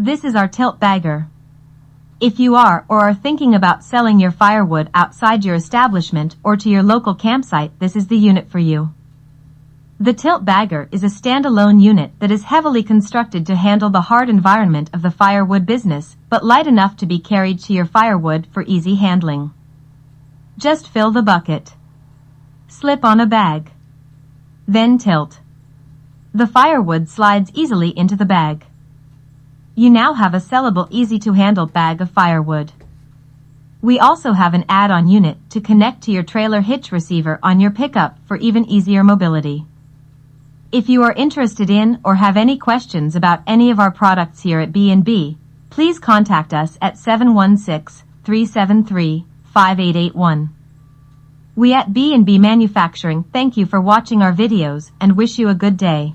This is our tilt bagger. If you are or are thinking about selling your firewood outside your establishment or to your local campsite, this is the unit for you. The tilt bagger is a standalone unit that is heavily constructed to handle the hard environment of the firewood business, but light enough to be carried to your firewood for easy handling. Just fill the bucket. Slip on a bag. Then tilt. The firewood slides easily into the bag. You now have a sellable, easy-to-handle bag of firewood. We also have an add-on unit to connect to your trailer hitch receiver on your pickup for even easier mobility. If you are interested in or have any questions about any of our products here at B&B, please contact us at 716-373-5881. We at B&B Manufacturing thank you for watching our videos and wish you a good day.